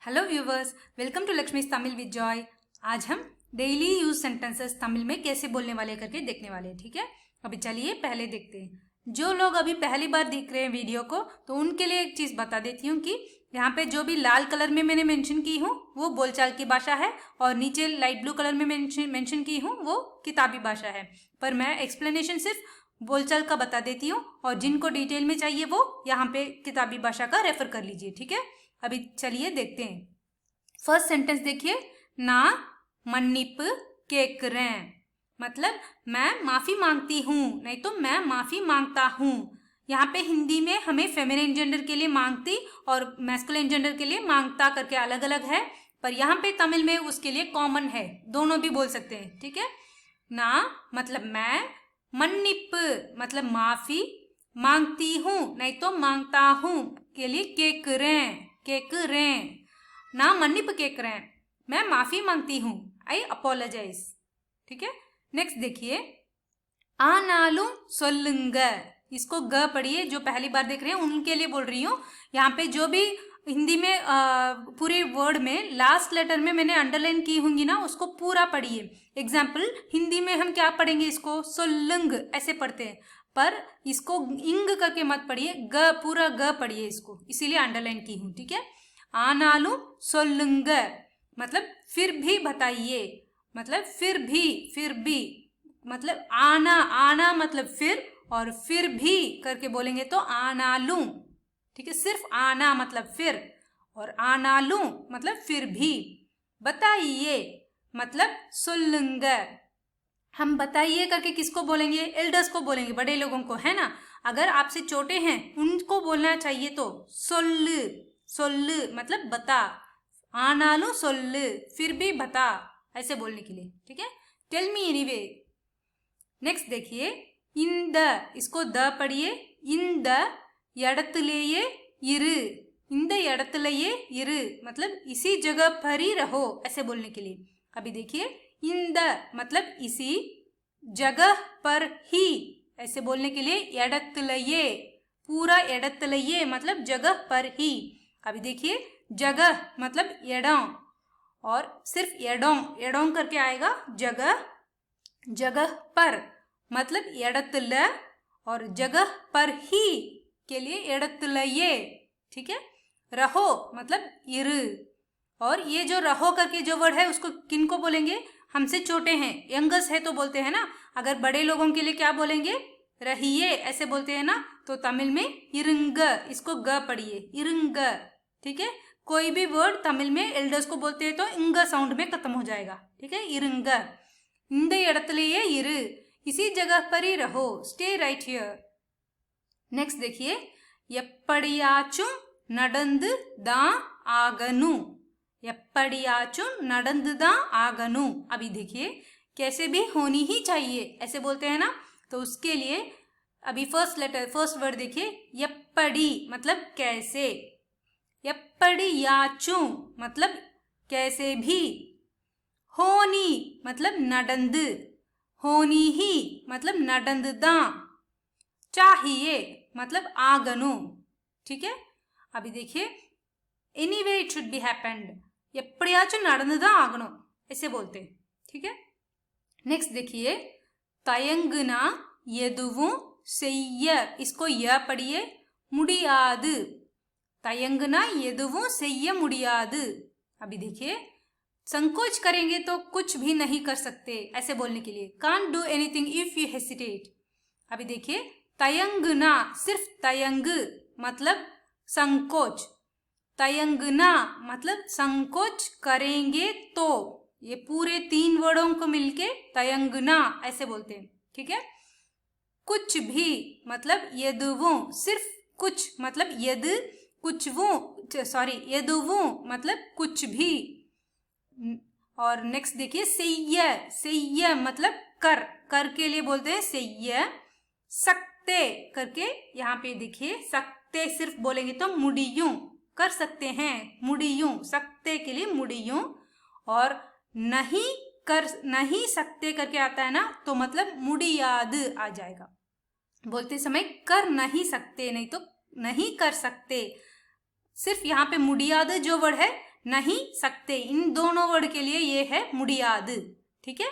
Hello viewers, welcome to Lakshmi's Tamil with joy. आज हम daily use sentences Tamil में कैसे बोलने वाले करके देखने वाले हैं। ठीक है, अभी चलिए पहले देखते हैं। जो लोग अभी पहली बार देख रहे हैं वीडियो को, तो उनके लिए एक चीज़ बता देती हूँ कि यहाँ पे जो भी लाल कलर में मैंने मेंशन की हूँ वो बोलचाल की भाषा है, और नीचे लाइट ब्लू कलर में मेंशन की हूँ वो किताबी भाषा है। पर मैं एक्सप्लेनेशन सिर्फ बोलचाल का बता देती हूँ, और जिनको डिटेल में चाहिए वो यहाँ पे किताबी भाषा का रेफर कर लीजिए। ठीक है, अभी चलिए देखते हैं। फर्स्ट सेंटेंस देखिए, ना मन्निप केकरें, मतलब मैं माफी मांगती हूँ, नहीं तो मैं माफी मांगता हूँ। यहाँ पे हिंदी में हमें फेमिनिन जेंडर के लिए मांगती और मैस्कुलिन जेंडर के लिए मांगता करके अलग अलग है, पर यहाँ पे तमिल में उसके लिए कॉमन है, दोनों भी बोल सकते हैं। ठीक है, ना मतलब मैं, मन्निप मतलब माफी, मांगती हूँ नहीं तो मांगता हूँ के लिए केकरें, ना मन्निप केकरें, मैं माफी मांगती हूँ, आई अपोलोजाइज। ठीक है, नेक्स्ट देखिए, आनालू सोल्लुंग, इसको ग पढ़िए। जो पहली बार देख रहे हैं उनके लिए बोल रही हूँ। यहाँ पे जो भी हिंदी में पूरे वर्ड में लास्ट लेटर में मैंने अंडरलाइन की होंगी ना, उसको पूरा पढ़िए। एग्जाम्पल, हिंदी में हम क्या पढ़ेंगे, इसको सोल्लुंग ऐसे पढ़ते हैं, पर इसको इंग करके मत पढ़िए, ग पूरा ग पढ़िए इसको, इसीलिए अंडरलाइन की हूँ। ठीक है, आनालू सोल्लुंग मतलब फिर भी बताइए, मतलब फिर भी मतलब आना मतलब फिर, और फिर भी करके बोलेंगे तो आनालू। ठीक है, सिर्फ आना मतलब फिर, और आनालू मतलब फिर भी। बताइए मतलब सुल्लुंग। हम बताइए करके किसको बोलेंगे, एल्डर्स को बोलेंगे, बड़े लोगों को, है ना। अगर आपसे छोटे हैं उनको बोलना चाहिए तो सोल्लु मतलब बता, आनालू सोल्लु फिर भी बता, ऐसे बोलने के लिए। ठीक है, टेल मी एनीवे। नेक्स्ट देखिए, इंद, इसको द पढ़िए, इंद இடத்திலேயே இரு, இந்த இடத்திலேயே இரு मतलब इसी जगह पर ही रहो, ऐसे बोलने के लिए। अभी देखिए, इंद मतलब इसी, जगह पर ही ऐसे बोलने के लिए இடத்திலேயே, पूरा இடத்திலேயே मतलब जगह पर ही। अभी देखिए, जगह मतलब एडों, और सिर्फ एडों करके आएगा, जगह पर मतलब இடத்துல, और जगह पर ही के लिए இடத்துலயே। ठीक है, रहो मतलब इरु, और ये जो रहो करके जो वर्ड है उसको किन को बोलेंगे, हमसे छोटे हैं, यंगस है तो बोलते हैं ना। अगर बड़े लोगों के लिए क्या बोलेंगे, रहिए ऐसे बोलते हैं ना, तो तमिल में इरुंग, इसको ग पढ़िए, इरुंग। ठीक है, कोई भी वर्ड तमिल में एल्डर्स को बोलते हैं तो इंग साउंड में खत्म हो जाएगा। ठीक है, इरुंग, இந்த இடத்திலேயே இரு, इसी जगह पर ही रहो, स्टे राइट हियर। नेक्स्ट देखिए, எப்படியாச்சும் நடந்து தான் ஆகணும், எப்படியாச்சும் நடந்து தான் ஆகணும்। अभी देखिए, कैसे भी होनी ही चाहिए ऐसे बोलते हैं ना, तो उसके लिए अभी फर्स्ट वर्ड देखिए, எப்படி मतलब कैसे, எப்படியாச்சும் मतलब कैसे भी, होनी मतलब நடந்து, होनी ही मतलब நடந்துதான், चाहिए मतलब आगनु। ठीक है, अभी देखिए, anyway it should be happened, எப்படியாச்சும் நடந்துதான் ஆகணும் ऐसे बोलते हैं। ठीक है, नेक्स्ट देखिए, தயங்குனா எதுவும் செய்ய, इसको य पढ़िए, முடியாது, தயங்குனா எதுவும் செய்ய முடியாது। अभी देखिए, संकोच करेंगे तो कुछ भी नहीं कर सकते ऐसे बोलने के लिए, can't do anything if you hesitate. अभी देखिए, तयंगना सिर्फ तयंग मतलब संकोच, तयंगना मतलब संकोच करेंगे तो, ये पूरे 3 वर्डों को मिलके तयंगना ऐसे बोलते हैं। ठीक है, कुछ भी मतलब यदुवों, सिर्फ कुछ मतलब यद, कुछवों सॉरी यदुवों मतलब कुछ भी। और नेक्स्ट देखिए, सेय्य मतलब कर के लिए बोलते हैं सेय्य, सकते करके यहाँ पे देखिए, सकते सिर्फ बोलेंगे तो मुड़ियूं, कर सकते हैं, मुड़ियूं, सकते के लिए मुड़ियूं, और नहीं सकते करके आता है ना, तो मतलब मुड़ियाद आ जाएगा। बोलते समय कर नहीं सकते, नहीं तो नहीं कर सकते, सिर्फ यहाँ पे मुड़ियाद जो वर्ड है नहीं सकते, इन दोनों वर्ड के लिए ये है मुडियाद। ठीक है,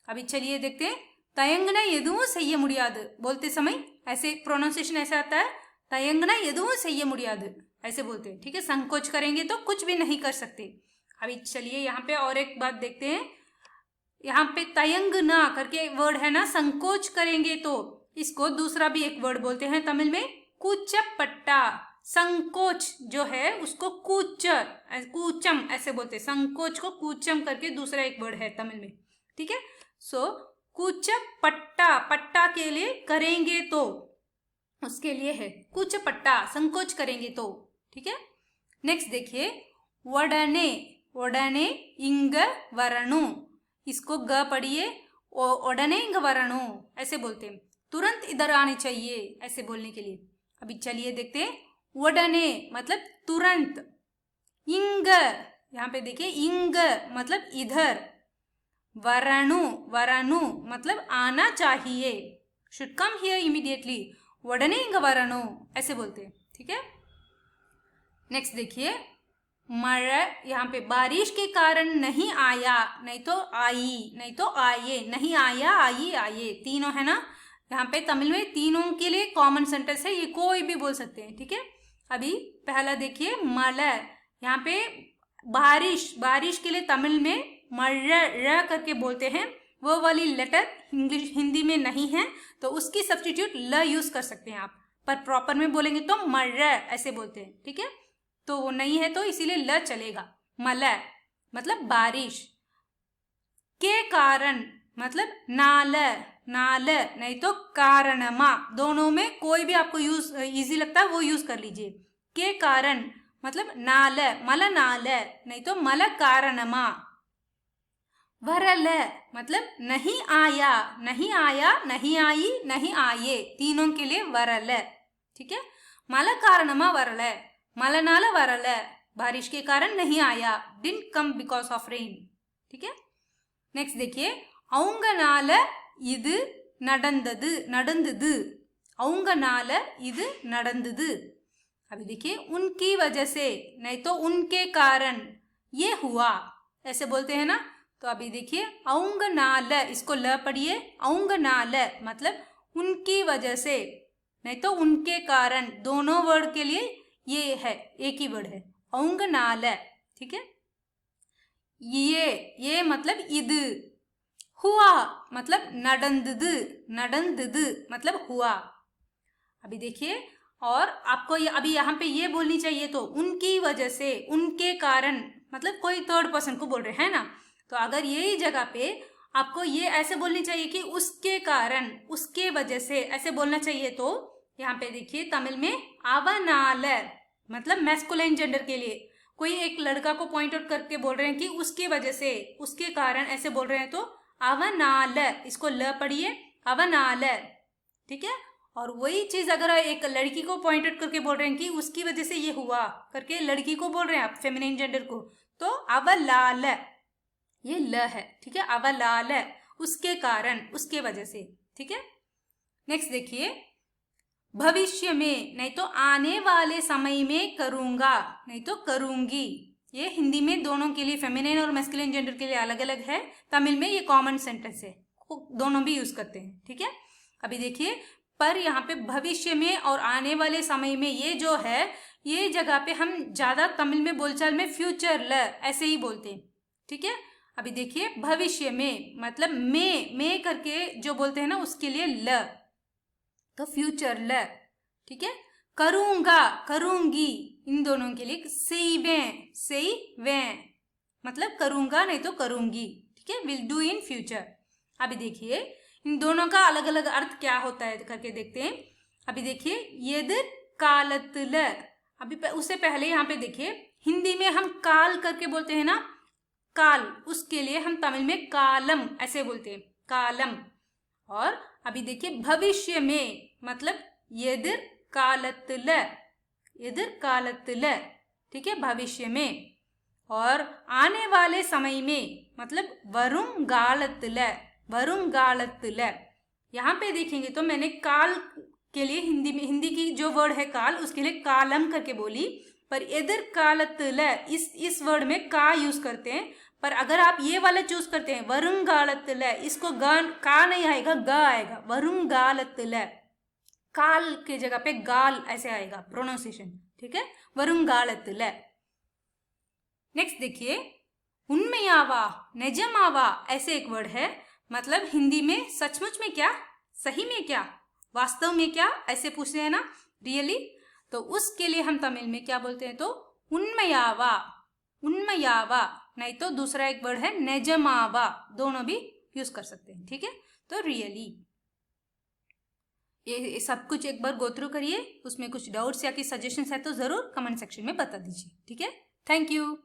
अभी चलिए देखते हैं। तयंगना यदुवुम செய்ய முடியாது बोलते समय ऐसे प्रोनाउंसिएशन ऐसे आता है, तयंगना यदुवुम செய்ய முடியாது ऐसे बोलते हैं। ठीक है, संकोच करेंगे तो कुछ भी नहीं कर सकते। अभी चलिए यहाँ पे और एक बात देखते हैं। यहाँ पे तयंग ना करके वर्ड है ना, संकोच करेंगे तो इसको दूसरा भी एक वर्ड बोलते हैं तमिल में, कूचपट्टा। संकोच जो है उसको कूचम ऐसे बोलते हैं, संकोच को कूचम करके दूसरा एक वर्ड है तमिल में। ठीक है, सो कूचपट्टा, पट्टा के लिए करेंगे तो, उसके लिए है कूचपट्टा, संकोच करेंगे तो। ठीक है, नेक्स्ट देखिए, वडने, वडने इंग वरणु, इसको ग पढ़िए, ओडने इंग वरणु ऐसे बोलते हैं, तुरंत इधर आने चाहिए ऐसे बोलने के लिए। अभी चलिए देखते हैं, वडने मतलब तुरंत, इंग यहाँ पे देखिए, इंग मतलब इधर, वरणु, वरणु मतलब आना चाहिए, शुड कम हियर इमीडिएटली, वडने इंग वरणु ऐसे बोलते हैं। ठीक है, नेक्स्ट देखिए, मഴ, यहाँ पे बारिश के कारण नहीं आया, नहीं तो आई, नहीं तो आए, नहीं आया, आई, आए, तीनों है ना। यहाँ पे तमिल में तीनों के लिए कॉमन सेंटेंस है, ये कोई भी बोल सकते हैं। ठीक है, अभी पहला देखिए, मळ, यहाँ पे बारिश, बारिश के लिए तमिल में मळ र करके बोलते हैं, वो वाली लेटर इंग्लिश हिंदी में नहीं है, तो उसकी सब्स्टिट्यूट ल यूज कर सकते हैं आप, पर प्रॉपर में बोलेंगे तो मळ ऐसे बोलते हैं। ठीक है, तो वो नहीं है तो इसीलिए ल चलेगा। मल मतलब बारिश, के कारण मतलब नाल, नाल नहीं तो कारणमा, दोनों में कोई भी आपको यूज इजी लगता है वो यूज कर लीजिए। के कारण मतलब नाल, मल नाल नहीं तो मल कारणमा। वरल मतलब नहीं आया, नहीं आया, नहीं आई, नहीं आए, तीनों के लिए वरल। ठीक है, मल कारणमा वरल, मलनाल वरल, बारिश के कारण नहीं आया, didn't come because of rain. ठीक है, नेक्स्ट देखिए, अवंगनाल இது நடந்தது, நடந்தது, अवंगनाल இது நடந்தது। अभी देखिए, उनकी वजह से नहीं तो उनके कारण ये हुआ ऐसे बोलते हैं ना। तो अभी देखिए, अवंगनाल, इसको ल पढ़िए, अवंगनाल मतलब उनकी वजह से नहीं तो उनके कारण, दोनों वर्ड के लिए ये है, एक ही वर्ड है, अवंगनाल। ठीक है, ये मतलब इद, हुआ मतलब நடந்தது, நடந்தது मतलब हुआ। अभी देखिए, और आपको ये अभी यहाँ पे ये बोलनी चाहिए, तो उनकी वजह से, उनके कारण मतलब कोई थर्ड पर्सन को बोल रहे हैं ना, तो अगर यही जगह पे आपको ये ऐसे बोलनी चाहिए कि उसके कारण, उसके वजह से ऐसे बोलना चाहिए। तो यहाँ पे देखिए, तमिल में अवनाल मतलब मैस्कुलाइन जेंडर के लिए कोई एक लड़का को पॉइंट आउट करके बोल रहे हैं कि उसके वजह से, उसके कारण ऐसे बोल रहे हैं, तो अवनाल, इसको ल पढ़िए, अवनाल। ठीक है, और वही चीज अगर एक लड़की को पॉइंट आउट करके बोल रहे हैं कि उसकी वजह से ये हुआ करके लड़की को बोल रहे हैं आप, फेमिनिन जेंडर को, तो अवलाल, ये ल है। ठीक है, अवलाल उसके कारण, उसके वजह से। ठीक है, नेक्स्ट देखिए, भविष्य में नहीं तो आने वाले समय में करूंगा, नहीं तो करूंगी, ये हिंदी में दोनों के लिए, फेमिनिन और मैस्कुलिन जेंडर के लिए अलग अलग है, तमिल में ये कॉमन सेंटेंस है, दोनों भी यूज करते हैं। ठीक है, अभी देखिए, पर यहाँ पे भविष्य में और आने वाले समय में ये जो है, ये जगह पे हम ज्यादा तमिल में बोलचाल में फ्यूचर ल ऐसे ही बोलते हैं। ठीक है, अभी देखिए, भविष्य में मतलब में करके जो बोलते हैं ना, उसके लिए ल, तो फ्यूचर ल। ठीक है, करूंगा, करूंगी, इन दोनों के लिए செய்வேன் मतलब करूंगा नहीं तो करूंगी। ठीक है, विल डू इन फ्यूचर। अभी देखिए, इन दोनों का अलग अलग अर्थ क्या होता है करके देखते हैं। अभी देखिए, எதிர் காலத்துல, अभी उससे पहले यहाँ पे देखिए, हिंदी में हम काल करके बोलते हैं ना, काल, उसके लिए हम तमिल में कालम ऐसे बोलते हैं, कालम। और अभी देखिए, भविष्य में मतलब எதிர் காலத்துல, எதிர் காலத்துல। ठीक है, भविष्य में। और आने वाले समय में मतलब வருங்காலத்துல, வருங்காலத்துல। यहाँ पे देखेंगे तो मैंने काल के लिए हिंदी में, हिंदी की जो वर्ड है काल, उसके लिए कालम करके बोली, पर एदिर्कालत्तुल इस वर्ड में का यूज करते हैं, पर अगर आप ये वाला चूज करते हैं वरुंगालत्तुल, इसको का नहीं आएगा, ग आएगा, वरुंगालत्तुल, काल की जगह पे गाल ऐसे आएगा प्रोनाउंसिएशन, ठीक है, वरुंगालत्तुल। नेक्स्ट देखिए, उन्मयावा, निजमावा ऐसे एक वर्ड है, मतलब हिंदी में सचमुच में क्या, सही में क्या, वास्तव में क्या, ऐसे पूछते हैं ना, रियली, तो उसके लिए हम तमिल में क्या बोलते हैं, तो उन्मयावा, उन्मयावा, नहीं तो दूसरा एक वर्ड है निजमावा, दोनों भी यूज कर सकते हैं, ठीक है। तो रियली, ये सब कुछ एक बार गो थ्रू करिए, उसमें कुछ डाउट्स या कि सजेशंस है तो जरूर कमेंट सेक्शन में बता दीजिए, ठीक है। Thank you.